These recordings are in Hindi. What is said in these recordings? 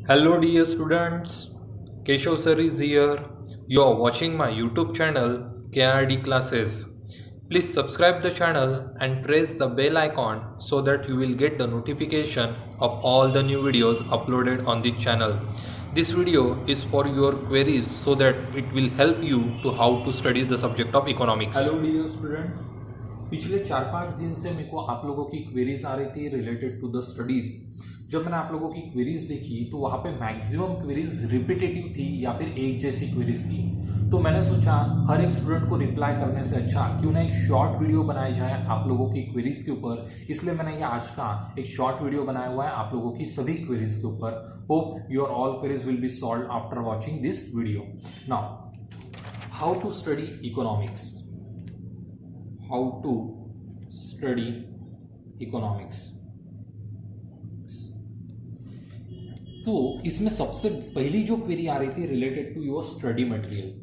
Hello, dear students. Keshav sir is here. You are watching my YouTube channel KRD Classes. Please subscribe the channel and press the bell icon so that you will get the notification of all the new videos uploaded on the channel. This video is for your queries so that it will help you to how to study the subject of economics. Hello dear students. पिछले 4-5 दिन से मेरे को आप लोगों की क्वेरीज आ रही थी रिलेटेड टू द स्टडीज। जब मैंने आप लोगों की क्वेरीज देखी तो वहाँ पे मैक्सिमम क्वेरीज रिपीटेटिव थी या फिर एक जैसी क्वेरीज थी। तो मैंने सोचा हर एक स्टूडेंट को रिप्लाई करने से अच्छा क्यों ना एक शॉर्ट वीडियो बनाया जाए आप लोगों की क्वेरीज के ऊपर। इसलिए मैंने ये आज का एक शॉर्ट वीडियो बनाया हुआ है आप लोगों की सभी क्वेरीज के ऊपर। Hope your all queries will be solve after watching this video. Now how to study economics. How to study economics। तो इसमें सबसे पहली जो क्वेरी आ रही थी related to your study material.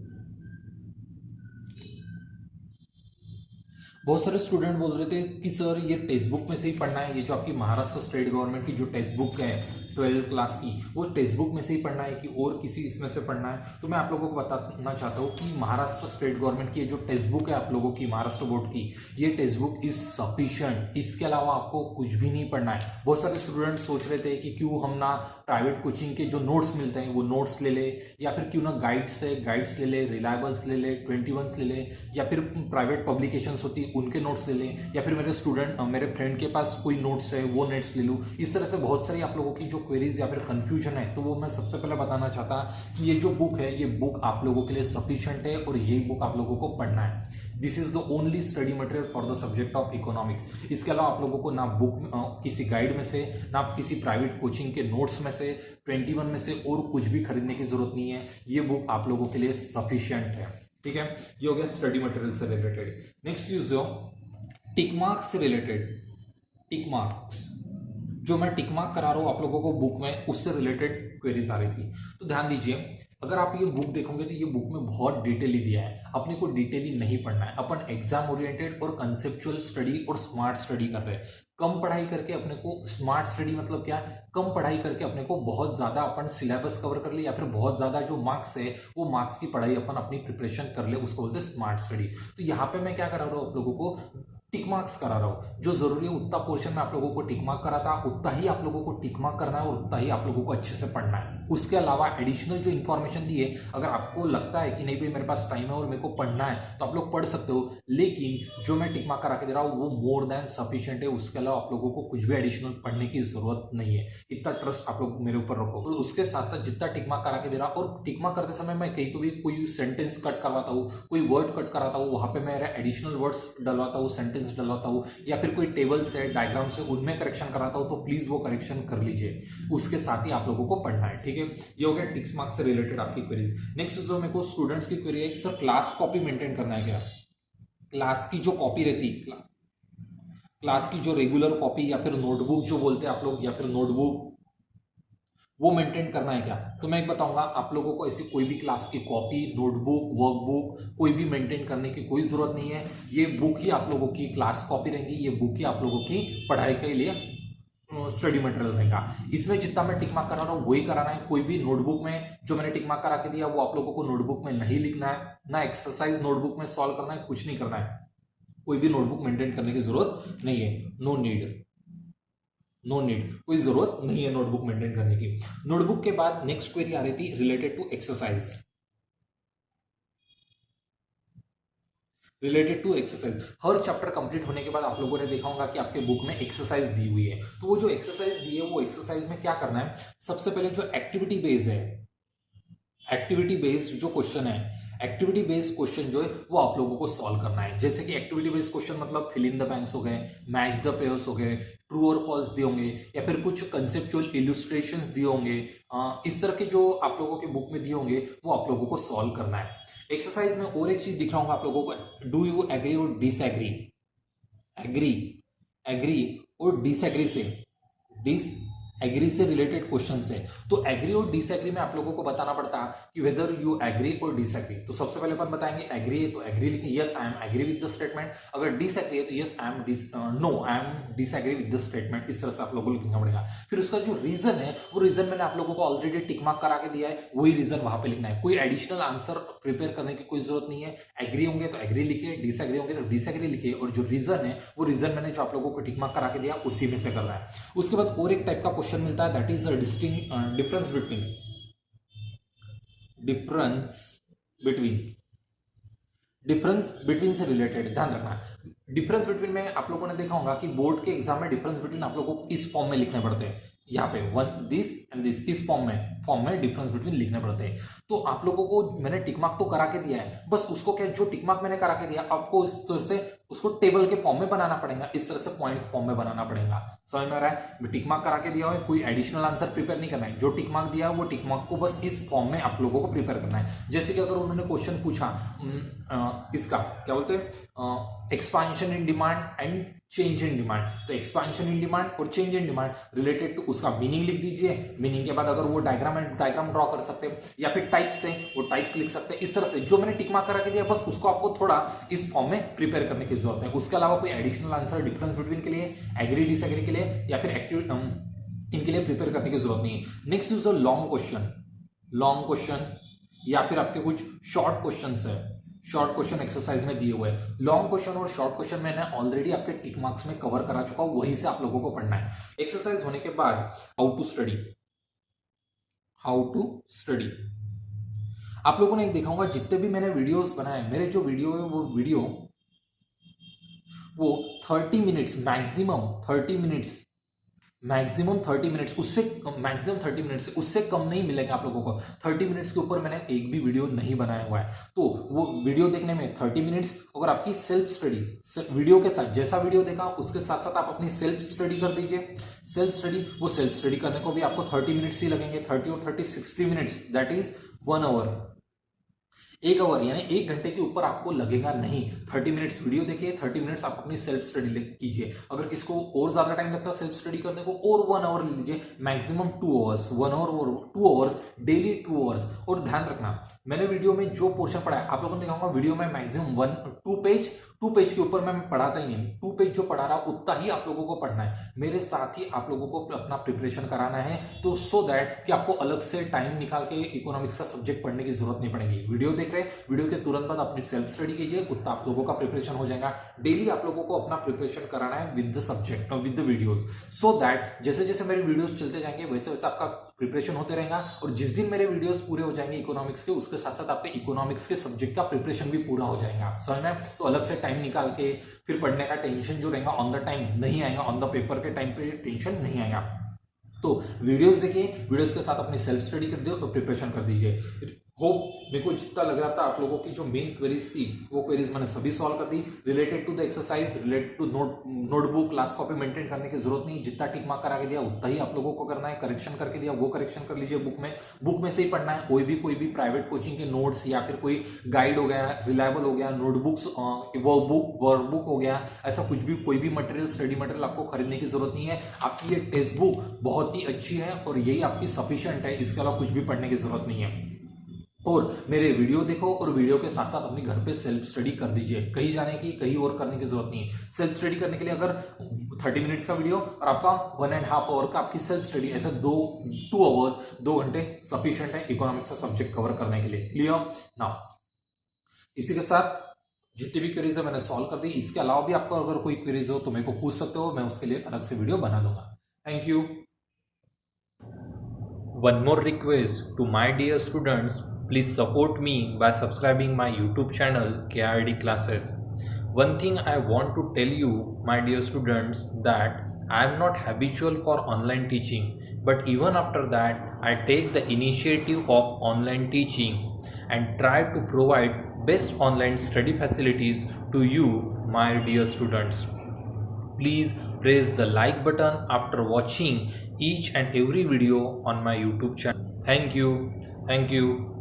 बहुत सारे स्टूडेंट बोल रहे थे कि सर ये टेक्स्ट बुक में से ही पढ़ना है, ये जो आपकी महाराष्ट्र स्टेट गवर्नमेंट की जो टेक्स्ट बुक है 12th क्लास की वो टेक्स्ट बुक में से ही पढ़ना है कि और किसी इसमें से पढ़ना है। तो मैं आप लोगों को बताना चाहता हूँ कि महाराष्ट्र स्टेट गवर्नमेंट की जो टेक्स्ट बुक है आप लोगों की महाराष्ट्र बोर्ड की, ये टेक्स्ट बुक इज सफिशिएंट। इसके अलावा आपको कुछ भी नहीं पढ़ना है। बहुत सारे स्टूडेंट सोच रहे थे कि क्यों हम ना प्राइवेट कोचिंग के जो नोट्स मिलते हैं वो नोट्स ले ले, या फिर क्यों ना गाइड्स है गाइड्स ले ले, रिलायबल्स ले ले, 21 ले ले, या फिर प्राइवेट पब्लिकेशंस होती है उनके नोट्स ले लें, या फिर मेरे फ्रेंड के पास कोई नोट्स है वो नोट्स ले लूँ। इस तरह से बहुत सारी आप लोगों की जो क्वेरीज या फिर कंफ्यूजन है तो वो मैं सबसे पहले बताना चाहता कि ये जो बुक है ये बुक आप लोगों के लिए सफिशिएंट है और यही बुक आप लोगों को पढ़ना है। This is the only study material for the subject of economics. इसके अलावा आप लोगों को ना बुक किसी गाइड में से, ना किसी प्राइवेट कोचिंग के नोट्स में से, 21 में से और कुछ भी खरीदने की जरूरत नहीं है। ये बुक आप लोगों के लिए सफिशिएंट है। ठीक है, ये हो गया स्टडी मटेरियल से रिलेटेड। नेक्स्ट यूज टिक मार्क्स से रिलेटेड। टिक मार्क्स जो मैं टिक मार्क करा रहा हूं आप लोगों को बुक में, उससे रिलेटेड क्वेरीज आ रही थी। तो ध्यान दीजिए, अगर आप ये बुक देखोगे तो ये बुक में बहुत डिटेली दिया है। अपने को डिटेली नहीं पढ़ना है। अपन एग्जाम ओरिएंटेड और कंसेप्चुअल स्टडी और स्मार्ट स्टडी कर रहे हैं। कम पढ़ाई करके अपने को स्मार्ट स्टडी मतलब क्या, कम पढ़ाई करके अपने को बहुत ज्यादा अपन सिलेबस कवर कर ले, या फिर बहुत ज्यादा जो मार्क्स है वो मार्क्स की पढ़ाई अपन अपनी प्रिपरेशन कर ले, उसको बोलते हैं स्मार्ट स्टडी। तो यहाँ पे मैं क्या करा रहा हूँ आप लोगों को टिक मार्क्स करा रहा हूं। जो जरूरी है उतना पोर्शन में आप लोगों को टिक मार्क करा था, उतना ही आप लोगों को टिक मार्क करना है और उतना ही आप लोगों को अच्छे से पढ़ना है। उसके अलावा एडिशनल जो इन्फॉर्मेशन दी है, अगर आपको लगता है कि नहीं भाई मेरे पास टाइम है और मेरे को पढ़ना है तो आप लोग पढ़ सकते हो, लेकिन जो मैं टिक मार्क करा के दे रहा हूँ वो मोर देन सफिशिएंट है। उसके अलावा आप लोगों को कुछ भी एडिशनल पढ़ने की जरूरत नहीं है। इतना ट्रस्ट आप लोग मेरे ऊपर रखो। और उसके साथ साथ जितना टिक मार्क करा के दे रहा, और टिक मार्क करते समय मैं कहीं तो भी कोई सेंटेंस कट करवाता हूँ, कोई वर्ड कट कराता हूँ, वहां पे मैं एडिशनल वर्ड्स डलवाता हूँ, सेंटेंस डलवाता हूँ, या फिर कोई टेबल्स है डायग्राम्स है उनमें करेक्शन कराता हूं, तो प्लीज वो करेक्शन कर लीजिए। उसके साथ ही आप लोगों को पढ़ना है। ठीक है, ये हो गया टिक्स मार्क्स से रिलेटेड आपकी क्वेरीज। नेक्स्ट जो मेरे को स्टूडेंट्स की क्वेरी है, सर क्लास कॉपी मेंटेन करना है क्या? क्लास की जो कॉपी रहती, क्लास की जो रेगुलर कॉपी या फिर नोटबुक जो बोलते हैं आप लोग, या फिर नोटबुक वो मेंटेन करना है क्या? तो मैं एक बताऊंगा आप लोगों को, ऐसी कोई भी क्लास की कॉपी, नोटबुक, वर्कबुक कोई भी मेंटेन करने की कोई जरूरत नहीं है। ये बुक ही आप लोगों की क्लास कॉपी रहेगी, ये बुक ही आप लोगों की पढ़ाई के लिए स्टडी मटेरियल रहेगा। इसमें जितना मैं टिक मार्क करा रहा हूँ वही कराना है। कोई भी नोटबुक में जो मैंने टिक मार्क करा के दिया वो आप लोगों को नोटबुक में नहीं लिखना है, ना एक्सरसाइज नोटबुक में सॉल्व करना है, कुछ नहीं करना है। कोई भी नोटबुक मेंटेन करने की जरूरत नहीं है। नो नीड, नो नीड, कोई जरूरत नहीं है नोटबुक मेंटेन करने की। नोटबुक के बाद नेक्स्ट क्वेरी आ रही थी related to exercise. Related to exercise, हर चैप्टर कंप्लीट होने के बाद आप लोगों ने देखा होगा कि आपके बुक में एक्सरसाइज दी हुई है। तो वो जो एक्सरसाइज दी है वो एक्सरसाइज में क्या करना है, सबसे पहले जो एक्टिविटी बेस्ड है, एक्टिविटी बेस्ड जो क्वेश्चन है, एक्टिविटी बेस्ड क्वेश्चन जो है वो आप लोगों को सॉल्व करना है। जैसे कि एक्टिविटी बेस्ड क्वेश्चन मतलब फिल इन द बैंक्स हो गए, मैच द पेयर्स हो गए, ट्रू और फॉल्स दिए होंगे, या फिर कुछ कंसेप्चुअल इलस्ट्रेशंस दिए होंगे। इस तरह के जो आप लोगों के बुक में दिए होंगे वो आप लोगों को सॉल्व करना है। एक्सरसाइज में और एक चीज दिखाऊंगा आप लोगों को, डू यू एग्री और डिसएग्री। एग्री, एग्री और डिसएग्री से, डिस एग्री से रिलेटेड क्वेश्चन है। तो एग्री और डिसएग्री में आप लोगों को बताना पड़ता है कि वेदर यू एग्री और डिसएग्री। तो सबसे पहले अपन बताएंगे एग्री है तो एग्री लिखें, yes I am agree with the statement. अगर डिसएग्री है तो yes I am no I am disagree with the statement. इस तरह से आप लोगों को लिखना पड़ेगा। फिर उसका जो रीजन है वो रीजन मैंने आप लोगों को ऑलरेडी टिक मार्क करा के दिया है, वही रीजन वहां पे लिखना है। कोई एडिशनल आंसर प्रिपेयर करने की कोई जरूरत नहीं है। एग्री होंगे तो एग्री लिखिए, डिसएग्री होंगे तो डिसएग्री लिखिए, और जो रीजन है वो रीजन मैंने जो आप लोगों को टिक मार्क करा के दिया उसी में से करना है। उसके बाद और एक टाइप का क्वेश्चन मिलता है, दैट इज डिफरेंस बिटवीन से रिलेटेड ध्यान रखना। डिफरेंस बिटवीन में आप लोगों ने देखा होगा कि बोर्ड के एग्जाम में डिफरेंस बिटवीन आप लोगों को इस फॉर्म में लिखने पड़ते हैं, यहाँ पे वन दिस एंड दिस, इस फॉर्म में डिफरेंस बिटवीन लिखने पड़ते हैं। तो आप लोगों को मैंने टिक मार्क तो करा के दिया है, बस उसको क्या, जो टिक मार्क मैंने करा के दिया आपको इस तरह से उसको टेबल के फॉर्म में बनाना पड़ेगा, इस तरह से पॉइंट फॉर्म में बनाना पड़ेगा। समझ में आ रहा है? टिक मार्क करा के दिया है, कोई एडिशनल आंसर प्रिपेयर नहीं करना है। जो टिक मार्क दिया है वो टिक मार्क को बस इस फॉर्म में आप लोगों को प्रिपेयर करना है। जैसे कि अगर उन्होंने क्वेश्चन पूछा इसका क्या बोलते हैं, expansion in demand and change in demand, तो एक्सपांशन इन डिमांड और change in demand related to उसका मीनिंग लिख दीजिए। मीनिंग के बाद अगर वो डायग्राम ड्रॉ कर सकते हैं, या फिर टाइप्स है वो टाइप्स लिख सकते हैं। इस तरह से जो मैंने टिक मार्क करा के दिया बस उसको आपको थोड़ा इस फॉर्म में प्रिपेयर करने की जरूरत है। उसके अलावा कोई एडिशनल आंसर डिफरेंस बिटवीन के लिए, एग्री डिसएग्री के लिए, या फिर एक्टिव इनके लिए प्रिपेयर करने की जरूरत नहीं है। Next is a long question या फिर आपके कुछ शॉर्ट क्वेश्चन है, शॉर्ट क्वेश्चन एक्सरसाइज में दिए हुए हैं। लॉन्ग क्वेश्चन और शॉर्ट क्वेश्चन मैंने ऑलरेडी आपके टिक मार्क्स में कवर करा चुका हूं, वहीं से आप लोगों को पढ़ना है। एक्सरसाइज होने के बाद हाउ टू स्टडी आप लोगों ने देखा होगा, जितने भी मैंने वीडियोस बनाए, मेरे जो वीडियो है वो वीडियो वो 30 मिनट्स मैक्सिमम 30 मिनट्स, उससे मैक्सिमम 30 मिनट्स, उससे कम नहीं मिलेगा आप लोगों को। 30 मिनट्स के ऊपर मैंने एक भी वीडियो नहीं बनाया हुआ है। तो वो वीडियो देखने में 30 मिनट्स, अगर आपकी सेल्फ स्टडी वीडियो के साथ, जैसा वीडियो देखा उसके साथ साथ आप अपनी सेल्फ स्टडी कर दीजिए। सेल्फ स्टडी करने को भी आपको 30 मिनट्स ही लगेंगे। 30 और 30 60 minutes, that is 1 hour. 1 hour यानी 1 घंटे के ऊपर आपको लगेगा नहीं। 30 मिनट्स वीडियो देखिए, 30 मिनट्स आप अपनी सेल्फ स्टडी कीजिए। अगर किसको और ज्यादा टाइम लगता है सेल्फ स्टडी करने को, और 1 आवर ले लीजिए, मैक्सिमम 2 आवर्स, 1 आवर और 2 आवर्स, डेली 2 आवर्स। और ध्यान रखना, मैंने वीडियो में जो पोर्शन पढ़ा है आप लोगों ने देखा होगा, वीडियो में मैक्सिमम 2 पेज के ऊपर मैं पढ़ाता ही नहीं। 2 पेज जो पढ़ा रहा उतना ही आप लोगों को पढ़ना है, मेरे साथ ही आप लोगों को अपना प्रिपरेशन कराना है। तो सो दैट कि आपको अलग से टाइम निकाल के इकोनॉमिक्स का सब्जेक्ट पढ़ने की जरूरत नहीं पड़ेगी। वीडियो देख रहे, वीडियो के तुरंत बाद अपनी सेल्फ स्टडी कीजिए, उतना आप लोगों का प्रिपरेशन हो जाएगा। डेली आप लोगों को अपना प्रिपरेशन कराना है with the subject, with the videos, so that जैसे जैसे मेरे वीडियोस चलते जाएंगे वैसे वैसे आपका प्रिपरेशन होते रहेगा। और जिस दिन मेरे वीडियोस पूरे हो जाएंगे इकोनॉमिक्स के, उसके साथ साथ आपके इकोनॉमिक्स के सब्जेक्ट का प्रिपरेशन भी पूरा हो जाएगा। समझ में? तो अलग से टाइम निकाल के फिर पढ़ने का टेंशन जो रहेगा ऑन द टाइम नहीं आएगा, ऑन द पेपर के टाइम पे टेंशन नहीं आएगा। तो वीडियोस देखिए, वीडियोस के साथ अपनी सेल्फ स्टडी कर दो, तो प्रिपरेशन कर दीजिए। होप मेरे को जितना लग रहा था आप लोगों की जो मेन क्वेरीज थी वो क्वेरीज मैंने सभी सॉल्व कर दी। Related to the exercise, related to notebook, class copy maintain करने की जरूरत नहीं। जितना टिक मार्क करा के दिया उतना ही आप लोगों को करना है। करेक्शन करके दिया वो करेक्शन कर लीजिए बुक में से ही पढ़ना है। कोई भी प्राइवेट कोचिंग के नोट्स या फिर कोई गाइड हो गया, रिलायबल हो गया, नोटबुक्स, वर्कबुक हो गया, ऐसा कुछ भी कोई भी मटेरियल, स्टडी मटेरियल आपको खरीदने की जरूरत नहीं है। आपकी ये टेक्स्ट बुक बहुत ही अच्छी है और यही आपकी सफिशिएंट है, इसके अलावा कुछ भी पढ़ने की जरूरत नहीं है। और मेरे वीडियो देखो और वीडियो के साथ साथ अपने घर पे सेल्फ स्टडी कर दीजिए। कहीं जाने की, कहीं और करने की जरूरत नहीं है। सेल्फ स्टडी करने के लिए अगर 30 मिनट्स का वीडियो और आपका 1.5 आवर का आपकी सेल्फ स्टडी, ऐसे 2 आवर्स, 2 घंटे सफिशिएंट है इकोनॉमिक्स का सब्जेक्ट कवर करने के लिए। क्लियर? नाउ इसी के साथ जितनी भी क्वेरीज है मैंने सॉल्व कर दी। इसके अलावा भी आपको अगर कोई क्वेरीज हो तो मेरे को पूछ सकते हो, मैं उसके लिए अलग से वीडियो बना दूंगा। Thank you. One more request to my dear students, please support me by subscribing my YouTube channel KRD Classes. One thing I want to tell you, my dear students, that I am not habitual for online teaching, but even after that I take the initiative of online teaching and try to provide best online study facilities to you, my dear students. Please press the like button after watching each and every video on my YouTube channel. Thank you.